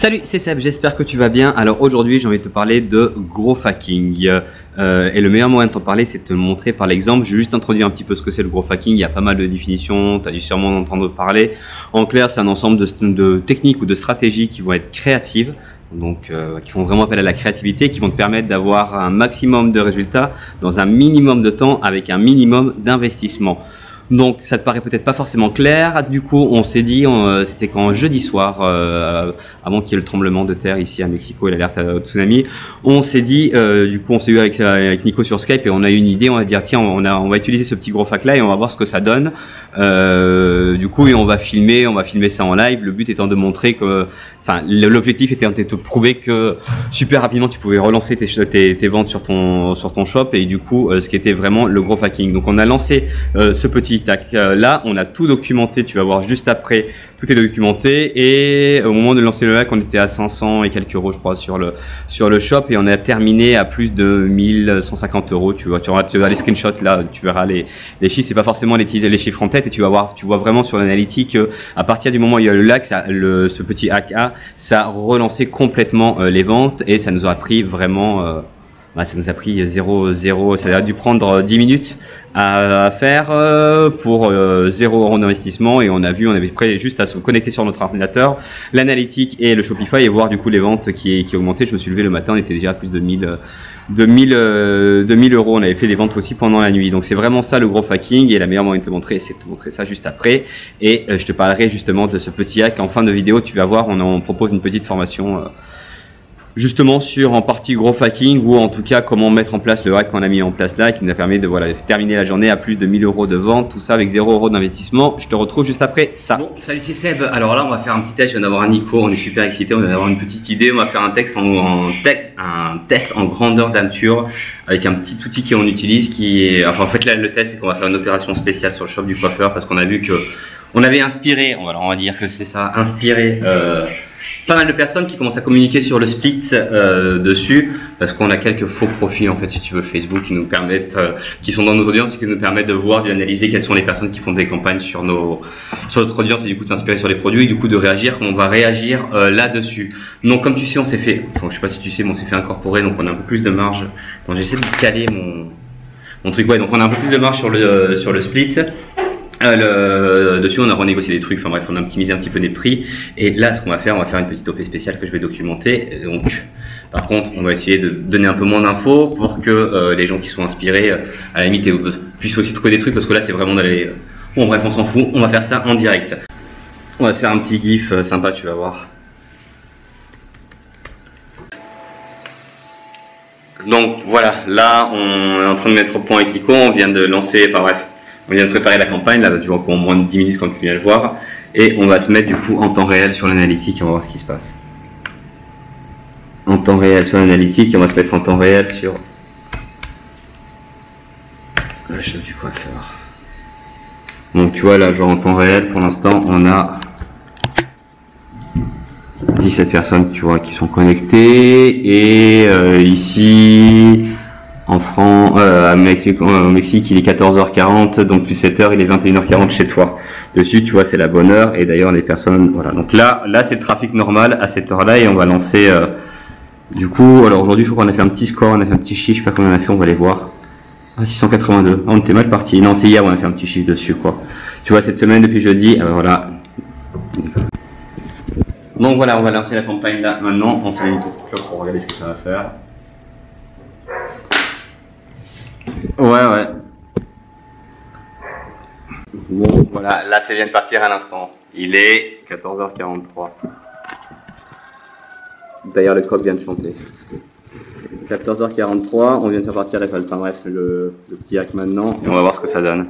Salut, c'est Seb, j'espère que tu vas bien. Alors aujourd'hui, j'ai envie de te parler de growth hacking. Et le meilleur moyen de t'en parler, c'est de te le montrer par l'exemple. Je vais juste introduire un petit peu ce que c'est le growth hacking. Il y a pas mal de définitions, tu as dû sûrement en entendre parler. En clair, c'est un ensemble de techniques ou de stratégies qui vont être créatives. Donc, qui font vraiment appel à la créativité, qui vont te permettre d'avoir un maximum de résultats dans un minimum de temps avec un minimum d'investissement. Donc ça te paraît peut-être pas forcément clair. Du coup, on s'est dit, c'était quand jeudi soir, avant qu'il y ait le tremblement de terre ici à Mexico et l'alerte au tsunami, on s'est dit, du coup, on s'est eu avec Nico sur Skype et on a eu une idée. On va dire tiens, on va utiliser ce petit gros hack là et on va voir ce que ça donne. Du coup, et on va filmer ça en live. Le but étant de montrer que, enfin, l'objectif était de te prouver que super rapidement tu pouvais relancer tes ventes sur ton shop et du coup, ce qui était vraiment le gros hacking. Donc on a lancé ce petit hack là, on a tout documenté. Tu vas voir juste après, tout est documenté et au moment de lancer le hack, on était à 500 et quelques euros, je crois, sur le shop et on a terminé à plus de 1150 euros. Tu verras les screenshots là, tu verras les chiffres. C'est pas forcément les chiffres en tête et tu vois vraiment sur l'analytique à partir du moment où il y a le hack, ce petit hack A, ça a relancé complètement les ventes et ça nous a pris vraiment, ça nous a pris 0, ça a dû prendre 10 minutes à faire pour 0 € d'investissement et on avait prêt juste à se connecter sur notre ordinateur, l'analytique et le Shopify et voir du coup les ventes qui augmentaient. Je me suis levé le matin, on était déjà à plus de 1000 euros. On avait fait des ventes aussi pendant la nuit. Donc c'est vraiment ça le gros hacking et la meilleure moyen de te montrer, c'est de te montrer ça juste après. Et je te parlerai justement de ce petit hack en fin de vidéo. Tu vas voir, on propose une petite formation justement sur en partie gros hacking ou en tout cas comment mettre en place le hack qu'on a mis en place là qui nous a permis de terminer la journée à plus de 1000 euros de vente, tout ça avec 0 € d'investissement. Je te retrouve juste après ça. Bon, salut, c'est Seb. Alors là on va faire un petit test, je viens d'avoir un Nico, on est super excité, on va avoir une petite idée, on va faire un test un test en grandeur nature avec un petit outil qu'on utilise qui est, enfin en fait là le test c'est qu'on va faire une opération spéciale sur le shop du coiffeur parce qu'on a vu que on avait inspiré, on va dire que c'est ça, inspiré pas mal de personnes qui commencent à communiquer sur le split dessus parce qu'on a quelques faux profils en fait si tu veux Facebook qui nous permettent, qui sont dans nos audiences et qui nous permettent de voir, d'analyser quelles sont les personnes qui font des campagnes sur notre audience et du coup de s'inspirer sur les produits et du coup de réagir, comment on va réagir là-dessus. Donc comme tu sais on s'est fait, enfin, je sais pas si tu sais mais on s'est fait incorporer donc on a un peu plus de marge. Donc j'essaie de caler mon truc, ouais, donc on a un peu plus de marge sur le split. Dessus on a renégocié des trucs, enfin bref on a optimisé un petit peu les prix et là ce qu'on va faire, on va faire une petite OP spéciale que je vais documenter. Donc par contre on va essayer de donner un peu moins d'infos pour que les gens qui sont inspirés à la limite puissent aussi trouver des trucs parce que là c'est vraiment d'aller, bon bref on s'en fout, on va faire ça en direct. On va faire un petit gif sympa, tu vas voir. Donc voilà, là on est en train de mettre au point avec Nico, on vient de lancer, enfin bref, on vient de préparer la campagne, là tu vois pour moins de 10 minutes quand tu viens le voir. Et on va se mettre du coup en temps réel sur l'analytique et on va voir ce qui se passe. En temps réel sur l'analytique et on va se mettre en temps réel sur le shop du coiffeur. Donc tu vois là genre en temps réel pour l'instant on a 17 personnes tu vois qui sont connectées et ici en France, au Mexique, il est 14h40, donc plus 7h, il est 21h40 chez toi. Dessus, tu vois, c'est la bonne heure. Et d'ailleurs, les personnes, voilà. Donc là, c'est le trafic normal à cette heure-là et on va lancer. Du coup, alors aujourd'hui, je crois qu'on a fait un petit score, on a fait un petit chiffre, je sais pas combien on a fait, on va les voir. Ah, 682. On était mal parti. Non, c'est hier, on a fait un petit chiffre dessus, quoi. Tu vois, cette semaine depuis jeudi, voilà. Donc voilà, on va lancer la campagne là maintenant. On s'aligne pour regarder ce que ça va faire. Ouais. Bon, voilà, là ça vient de partir à l'instant. Il est 14h43. D'ailleurs, le coq vient de chanter. 14h43, on vient de faire partir la colle. Enfin bref, le petit hack maintenant. Et on va voir ce que ça donne.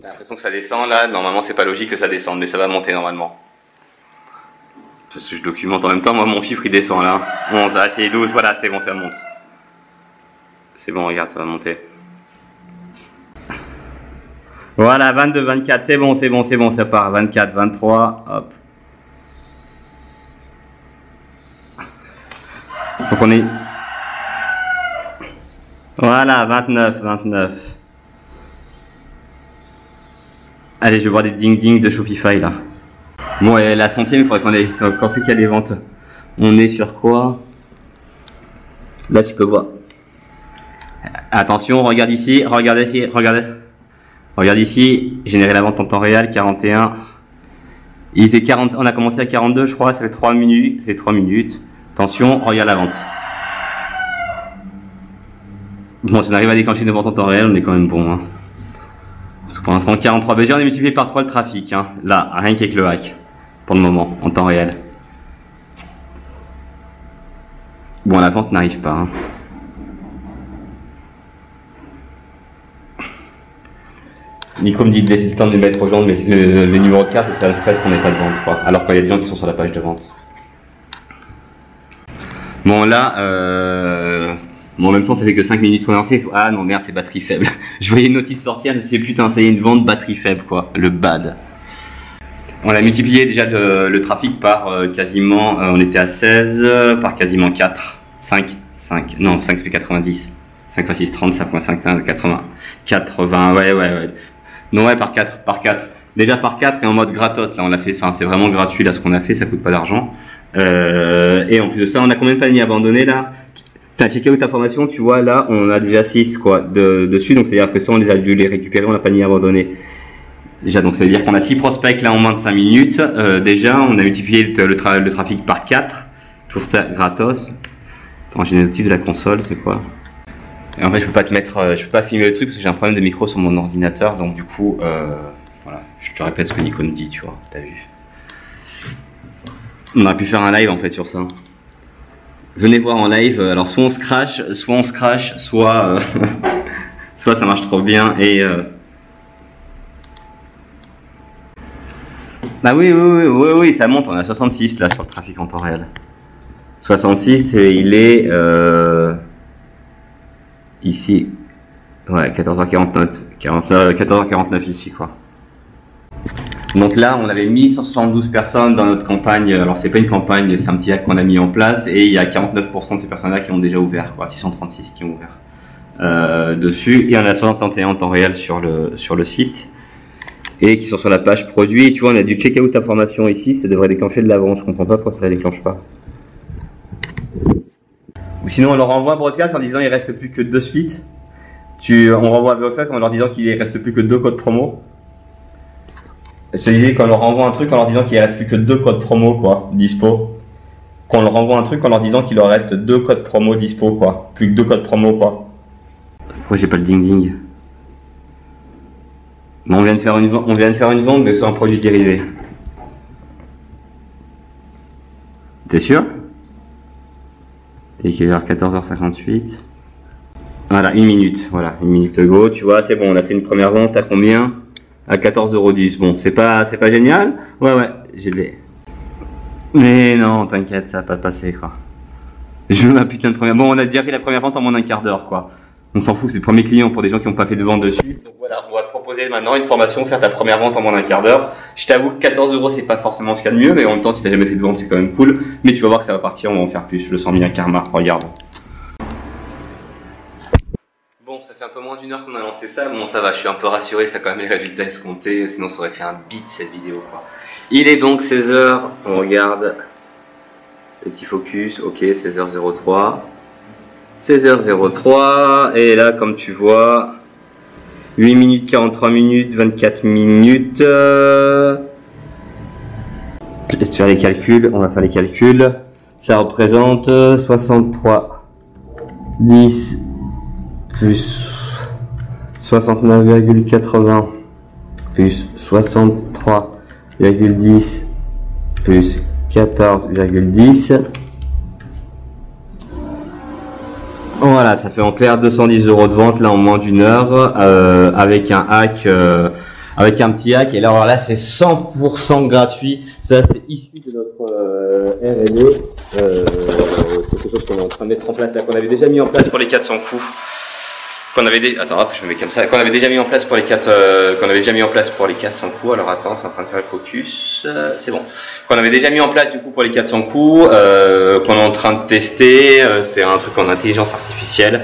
T'as l'impression que ça descend là. Normalement, c'est pas logique que ça descende, mais ça va monter normalement. Parce que je documente en même temps, moi mon chiffre il descend là. 11, ah, c'est 12, voilà, c'est bon, ça monte. C'est bon, regarde, ça va monter. Voilà, 22, 24, c'est bon, ça part. 24, 23, hop. Donc on est... Voilà, 29. Allez, je vais voir des ding-ding de Shopify là. Bon, et la centième, il faudrait qu'on ait. Quand c'est qu'il y a des ventes, on est sur quoi? Là, tu peux voir. Attention, regarde ici, regarde ici, regarde. Regarde ici, générer la vente en temps réel, 41. Il était 40, on a commencé à 42, je crois, ça fait 3 minutes. C'est 3 minutes. Attention, regarde la vente. Bon, si on arrive à déclencher une vente en temps réel, on est quand même bon. Hein. Parce que pour l'instant, 43. Déjà, on est multiplié par 3 le trafic. Hein. Là, rien qu'avec le hack. Pour le moment, en temps réel. Bon, la vente n'arrive pas. Hein. Nico me dit de laisser le temps de les mettre aux gens, mais le numéro de carte, ça le stress qu'on n'ait pas de vente, quoi. Alors qu'il y a des gens qui sont sur la page de vente. Bon, là, bon, en même temps, ça fait que 5 minutes qu'on est lancé. Ah non, merde, c'est batterie faible. Je voyais une notif sortir, je me suis dit, putain, ça y est, une vente batterie faible, quoi. Le bad. On a multiplié déjà le trafic par quasiment, on était à 16, par quasiment 4, 5, non, 5 c'est 90. 5 x 6, 30, 5.5, 80, ouais. Non, ouais, par 4. Déjà par 4 et en mode gratos, là, on l'a fait, enfin, c'est vraiment gratuit, là, ce qu'on a fait, ça coûte pas d'argent. Et en plus de ça, on a combien de paniers abandonnés, là? T'as checké où ta formation, tu vois, là, on a déjà 6, quoi, dessus, donc c'est-à-dire que ça, on les a dû les récupérer, on a panier abandonné. Déjà, donc ça veut dire qu'on a 6 prospects, là, en moins de 5 minutes. Déjà, on a multiplié le trafic par 4. Tout ça gratos. Attends, j'ai une notif de la console, c'est quoi? Et en fait, je peux pas te mettre, je peux pas filmer le truc parce que j'ai un problème de micro sur mon ordinateur, donc du coup, voilà, je te répète ce que Nico me dit, tu vois, t'as vu. On aurait pu faire un live en fait sur ça. Venez voir en live, alors soit on se crash, soit soit ça marche trop bien et ah oui, ça monte, on a 66 là sur le trafic en temps réel. 66 et il est ici, ouais, 14h49, 14h49 ici quoi. Donc là, on avait 1172 personnes dans notre campagne. Alors c'est pas une campagne, c'est un petit hack qu'on a mis en place et il y a 49% de ces personnes-là qui ont déjà ouvert, quoi, 636 qui ont ouvert dessus. Et on a 61 en temps réel sur le site et qui sont sur la page produit. Et tu vois, on a du check-out information ici, ça devrait déclencher de la vente. Je comprends pas pourquoi ça ne déclenche pas. Ou sinon, on leur envoie un broadcast en disant il reste plus que 2 suites. On renvoie un broadcast en leur disant qu'il reste plus que 2 codes promo. Je te disais qu'on leur envoie un truc en leur disant qu'il ne reste plus que 2 codes promo quoi, dispo. Qu'on leur envoie un truc en leur disant qu'il leur reste 2 codes promo dispo quoi. Plus que 2 codes promo quoi. Pourquoi j'ai pas le ding ding? Bon, on vient de faire une vente mais sur un produit dérivé. T'es sûr? Et qu'il est vers 14h58. Voilà, 1 minute. Voilà, 1 minute go. Tu vois, c'est bon, on a fait une première vente à combien? À 14,10 €. Bon, c'est pas génial. Ouais, j'ai les. Mais non, t'inquiète, ça va pas passer, quoi. Je veux ma putain de première. Bon, on a déjà fait la première vente en moins d'1/4 d'heure, quoi. On s'en fout, c'est le premier client pour des gens qui n'ont pas fait de vente dessus. Donc voilà, on va te proposer maintenant une formation, faire ta première vente en moins d'1/4 d'heure. Je t'avoue que 14 € c'est pas forcément ce qu'il y a de mieux, mais en même temps, si t'as jamais fait de vente, c'est quand même cool. Mais tu vas voir que ça va partir, on va en faire plus. Je le sens bien, karma, regarde. Bon, ça fait un peu moins d'1 heure qu'on a lancé ça. Bon, ça va, je suis un peu rassuré, ça a quand même les résultats escomptés. Sinon, ça aurait fait un beat cette vidéo, quoi. Il est donc 16 h, on regarde le petit focus, ok, 16h03. 16h03, et là, comme tu vois, 8 minutes, 43 minutes, 24 minutes. Je laisse faire les calculs, on va faire les calculs. Ça représente 63, 10, plus 69,80, plus 63,10, plus 14,10. Voilà, ça fait en clair 210 € de vente là en moins d'1 heure avec un hack, avec un petit hack. Et là, alors là, c'est 100% gratuit. Ça, c'est issu de notre R&D. C'est quelque chose qu'on est en train de mettre en place là, qu'on avait déjà mis en place pour les 400 coups. Attends, hop, je me mets comme ça. Qu'on avait déjà mis en place pour les 400 coups. Alors attends, c'est en train de faire le focus. C'est bon. Qu'on avait déjà mis en place du coup pour les 400 coups, qu'on est en train de tester. C'est un truc en intelligence artificielle.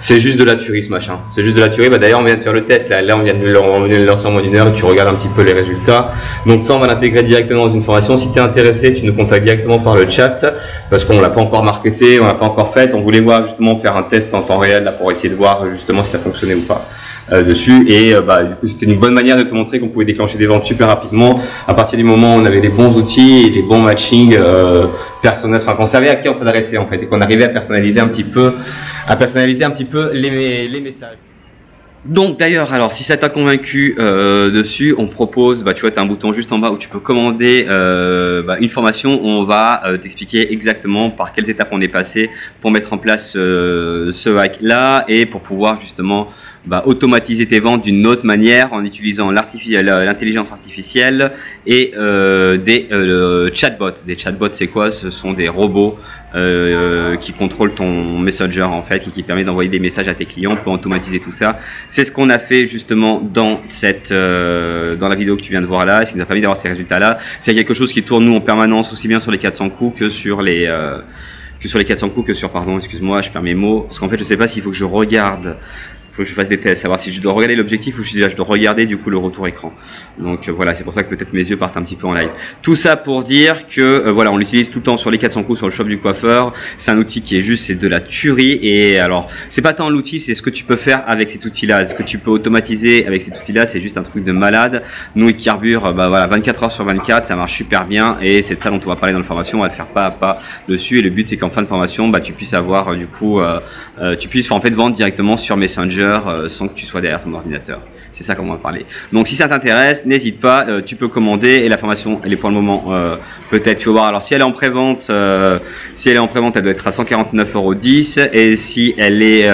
C'est juste de la tuerie ce machin, c'est juste de la tuerie. Bah, d'ailleurs on vient de faire le test, là on vient de le lancer en moins d'1 heure et tu regardes un petit peu les résultats. Donc ça on va l'intégrer directement dans une formation. Si tu es intéressé, tu nous contactes directement par le chat, parce qu'on l'a pas encore marketé, on l'a pas encore fait. On voulait voir justement faire un test en temps réel là, pour essayer de voir justement si ça fonctionnait ou pas. Dessus et du coup c'était une bonne manière de te montrer qu'on pouvait déclencher des ventes super rapidement à partir du moment où on avait les bons outils et les bons matchings personnels, enfin qu'on savait à qui on s'adressait en fait et qu'on arrivait à personnaliser un petit peu les messages. Donc d'ailleurs, alors si ça t'a convaincu dessus, on propose, tu vois, tu as un bouton juste en bas où tu peux commander une formation où on va t'expliquer exactement par quelles étapes on est passé pour mettre en place ce hack là et pour pouvoir justement automatiser tes ventes d'une autre manière en utilisant l'intelligence artificielle et des chatbots. Des chatbots, c'est quoi? Ce sont des robots qui contrôlent ton messenger en fait et qui permettent d'envoyer des messages à tes clients pour automatiser tout ça. C'est ce qu'on a fait justement dans dans la vidéo que tu viens de voir là, ce qui nous a permis d'avoir ces résultats là. C'est quelque chose qui tourne nous en permanence aussi bien sur les 400 coups que sur les 400 coups que sur, pardon, excuse-moi, je perds mes mots, parce qu'en fait je sais pas s'il faut que je regarde. Faut que je fasse des tests, savoir si je dois regarder l'objectif ou si je dois regarder du coup le retour écran. Donc voilà, c'est pour ça que peut-être mes yeux partent un petit peu en live. Tout ça pour dire que voilà, on l'utilise tout le temps sur les 400 coups sur le shop du coiffeur. C'est un outil qui est juste, c'est de la tuerie. Et alors, c'est pas tant l'outil, c'est ce que tu peux faire avec cet outil-là. Ce que tu peux automatiser avec cet outil-là, c'est juste un truc de malade. Nous, il carbure, voilà, 24 heures sur 24, ça marche super bien. Et c'est de ça dont on va parler dans la formation. On va le faire pas à pas dessus. Et le but, c'est qu'en fin de formation, tu puisses avoir du coup, tu puisses en fait vendre directement sur Messenger sans que tu sois derrière ton ordinateur. C'est ça qu'on va parler. Donc si ça t'intéresse, n'hésite pas, tu peux commander et la formation elle est pour le moment peut-être, tu vas voir. Alors si elle est en prévente, elle doit être à 149,10 € et si elle est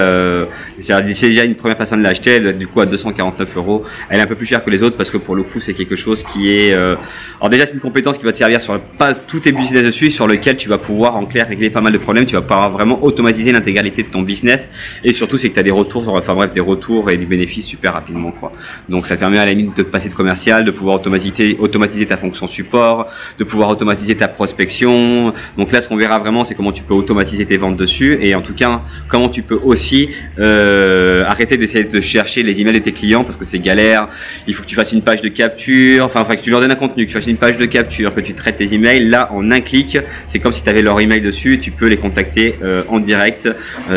si déjà une première personne l'a acheté, elle doit être du coup à 249 €. Elle est un peu plus chère que les autres parce que pour le coup c'est quelque chose qui est alors déjà c'est une compétence qui va te servir sur pas tous tes business dessus, sur lequel tu vas pouvoir en clair régler pas mal de problèmes. Tu vas pouvoir vraiment automatiser l'intégralité de ton business et surtout c'est que tu as des retours, enfin bref, des retours et des bénéfices super rapidement quoi. Donc ça te permet à la limite de te passer de commercial, de pouvoir automatiser ta fonction support, de pouvoir automatiser ta prospection. Donc là ce qu'on verra vraiment c'est comment tu peux automatiser tes ventes dessus et en tout cas comment tu peux aussi arrêter d'essayer de chercher les emails de tes clients parce que c'est galère. Il faut que tu fasses une page de capture, enfin que tu leur donnes un contenu, que tu fasses une page de capture, que tu traites tes emails. Là en un clic, c'est comme si tu avais leur email dessus et tu peux les contacter en direct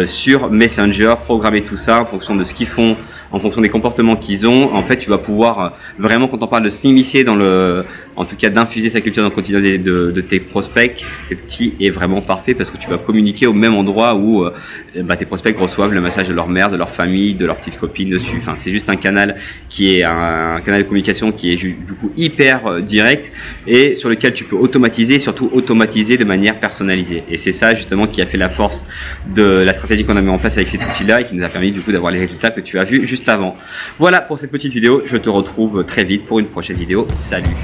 sur Messenger, programmer tout ça en fonction de ce qu'ils font, en fonction des comportements qu'ils ont. En fait, tu vas pouvoir vraiment, quand on parle de s'immiscer dans en tout cas d'infuser sa culture dans le quotidien de tes prospects, cet outil est vraiment parfait parce que tu vas communiquer au même endroit où tes prospects reçoivent le message de leur mère, de leur famille, de leur petite copine dessus. Enfin, c'est juste un canal qui est un canal de communication qui est du coup hyper direct et sur lequel tu peux automatiser, surtout automatiser de manière personnalisée. Et c'est ça justement qui a fait la force de la stratégie qu'on a mis en place avec cet outil-là et qui nous a permis du coup d'avoir les résultats que tu as vus juste avant. Voilà pour cette petite vidéo, je te retrouve très vite pour une prochaine vidéo. Salut!